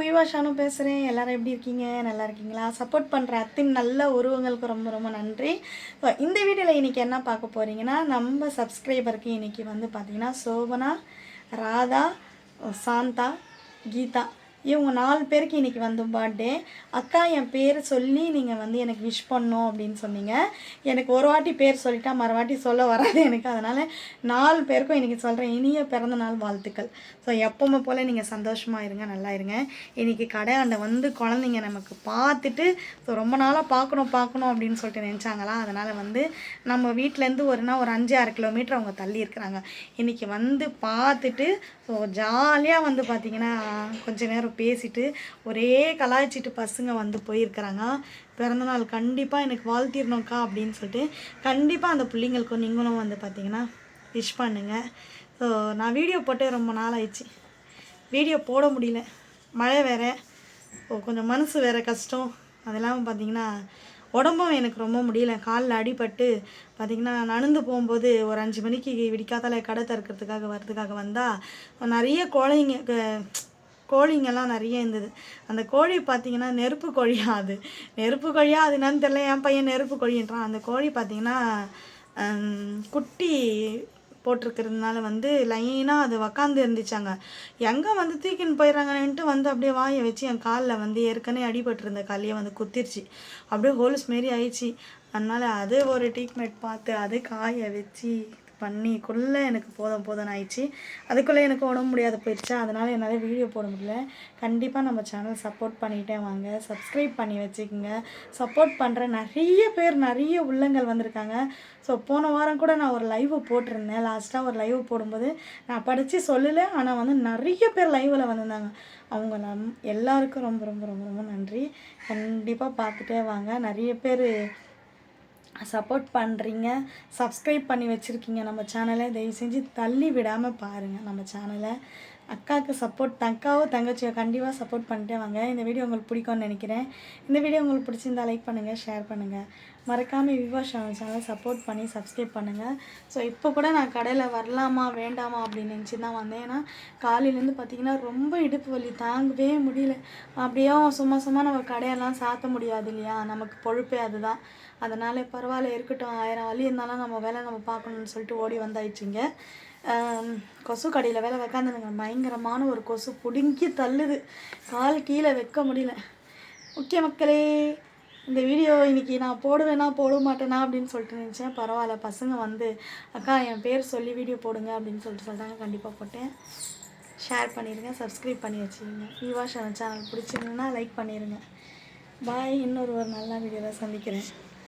விவாஷானு பேசுகிறேன். எல்லோரும் எப்படி இருக்கீங்க? நல்லா இருக்கீங்களா? சப்போர்ட் பண்ணுற அத்தின் நல்ல உருவங்களுக்கு ரொம்ப ரொம்ப நன்றி. ஸோ இந்த வீடியோவில் இன்றைக்கி என்ன பார்க்க போகிறீங்கன்னா, நம்ம சப்ஸ்கிரைபருக்கு இன்றைக்கி வந்து பார்த்திங்கன்னா சோபனா, ராதா, சாந்தா, கீதா இவங்க 4 பேருக்கு இன்றைக்கி வந்து பர்த்டே. அக்கா என் பேர் சொல்லி நீங்கள் வந்து எனக்கு விஷ் பண்ணணும் அப்படின்னு சொன்னீங்க. எனக்கு ஒரு வாட்டி பேர் சொல்லிட்டா மறுவாட்டி சொல்ல வராது எனக்கு. அதனால் 4 பேருக்கும் இன்றைக்கி சொல்கிறேன், இனிய பிறந்த நாள் வாழ்த்துக்கள். ஸோ எப்பவுமே போல் நீங்கள் சந்தோஷமாக இருங்க, நல்லா இருங்க. இன்றைக்கி கடையாண்ட வந்து குழந்தைங்க நமக்கு பார்த்துட்டு ஸோ ரொம்ப நாளாக பார்க்கணும் அப்படின்னு சொல்லிட்டு நினச்சாங்களா. அதனால் வந்து நம்ம வீட்டிலேருந்து ஒரு 5-6 கிலோமீட்டர் அவங்க தள்ளி இருக்கிறாங்க. இன்றைக்கி வந்து பார்த்துட்டு ஸோ ஜாலியாக வந்து பார்த்திங்கன்னா கொஞ்ச நேரம் பேசிட்டு ஒரே கலாய்ச்சிட்டு பசங்க வந்து போயிருக்கிறாங்க. பிறந்தநாள் கண்டிப்பாக எனக்கு வாழ்த்திடணும்க்கா அப்படின்னு சொல்லிட்டு கண்டிப்பாக அந்த பிள்ளைங்களுக்கும் நீங்களும் வந்து பார்த்திங்கன்னா விஷ் பண்ணுங்கள். ஸோ நான் வீடியோ போட்டே ரொம்ப நாள் ஆயிடுச்சு, வீடியோ போட முடியல, மழை வேறு, கொஞ்சம் மனசு வேறு கஷ்டம். அதெல்லாம் பார்த்திங்கன்னா உடம்பும் எனக்கு ரொம்ப முடியல. காலில் அடிபட்டு பார்த்திங்கன்னா நடந்து போகும்போது ஒரு 5 மணிக்கு விடிக்காத்தால கடை திறக்கிறதுக்காக வரதுக்காக வந்தால் நிறைய கோழிங்கெல்லாம் நிறைய இருந்தது. அந்த கோழி பார்த்திங்கன்னா நெருப்பு கோழியா, அது என்னன்னு தெரியல. என் பையன் நெருப்பு கோழின்றான். அந்த கோழி பார்த்திங்கன்னா குட்டி போட்டிருக்கிறதுனால வந்து லைனாக அது உக்காந்து இருந்துச்சாங்க. எங்கே வந்து தூக்கின்னு போயிடறாங்கன்ட்டு வந்து அப்படியே வாயை வச்சு என் காலில் வந்து ஏற்கனவே அடிபட்டிருந்த காலையே வந்து குத்திருச்சு. அப்படியே ஹோல்ஸ் மாரி ஆயிடுச்சு. அதனால் அது ஒரு ட்ரீட்மெண்ட் பார்த்து அது காய வச்சு பண்ணிக்குள்ளே எனக்கு போதும் ஆயிடுச்சு. அதுக்குள்ளே எனக்கு உடம்பு முடியாத போயிடுச்சா. அதனால் என்னால் வீடியோ போட முடியல. கண்டிப்பாக நம்ம சேனல் சப்போர்ட் பண்ணிகிட்டே வாங்க, சப்ஸ்கிரைப் பண்ணி வச்சுக்கோங்க. சப்போர்ட் பண்ணுற நிறைய உள்ளங்கள் வந்திருக்காங்க. ஸோ போன வாரம் கூட நான் ஒரு லைவ் போட்டிருந்தேன். லாஸ்ட்டாக ஒரு லைவ் போடும்போது நான் படித்து சொல்லலை, ஆனால் வந்து நிறைய பேர் லைவில் வந்திருந்தாங்க. அவங்க எல்லாருக்கும் ரொம்ப ரொம்ப ரொம்ப ரொம்ப நன்றி. கண்டிப்பாக பார்த்துட்டே வாங்க. நிறைய பேர் சப்போர்ட் பண்ணுறீங்க, சப்ஸ்கிரைப் பண்ணி வச்சுருக்கீங்க நம்ம சேனலை. தயவு செஞ்சு தள்ளி விடாமல் பாருங்கள் நம்ம சேனலை. அக்காவுக்கு சப்போர்ட், அக்காவோ தங்கச்சியோ கண்டிப்பாக சப்போர்ட் பண்ணிட்டே வாங்க. இந்த வீடியோ உங்களுக்கு பிடிக்கும்னு நினைக்கிறேன். இந்த வீடியோ உங்களுக்கு பிடிச்சிருந்தா லைக் பண்ணுங்கள், ஷேர் பண்ணுங்கள். மறக்காமல் விவாஷானு சேனலை சப்போர்ட் பண்ணி சப்ஸ்கிரைப் பண்ணுங்கள். ஸோ இப்போ கூட நான் கடையில் வரலாமா வேண்டாமா அப்படின்னு நினச்சி தான் வந்தேன். ஏன்னா காலையிலேருந்து பார்த்திங்கன்னா ரொம்ப இடுப்பு வலி தாங்கவே முடியல. அப்படியே சும்மா நம்ம கடையெல்லாம் சாத்த முடியாது இல்லையா, நமக்கு பொழுப்பே அதுதான். அதனால் பரவாயில்ல இருக்கட்டும், 1000 வலி இருந்தாலும் நம்ம வேலை நம்ம பார்க்கணுன்னு சொல்லிட்டு ஓடி வந்தாயிடுச்சிங்க. கொசு கடையில் வேலை உக்காந்துருங்க. பயங்கரமான ஒரு கொசு பிடுங்கி தள்ளுது, கால் கீழே வைக்க முடியல. ஓகே மக்களே, இந்த வீடியோ இன்றைக்கி நான் போடுவேனா போட மாட்டேனா அப்படின்னு சொல்லிட்டு நினச்சேன். பரவாயில்ல, பசங்க வந்து அக்கா என் பேர் சொல்லி வீடியோ போடுங்க அப்படின்னு சொல்லிட்டாங்க. கண்டிப்பாக போட்டேன். ஷேர் பண்ணிடுங்க, சப்ஸ்கிரைப் பண்ணி வச்சுருங்க. விவாஷானு சேனல் பிடிச்சிருந்ததுன்னா லைக் பண்ணிடுங்க. பாய். இன்னொரு நல்ல வீடியோவில் சந்திக்கிறேன்.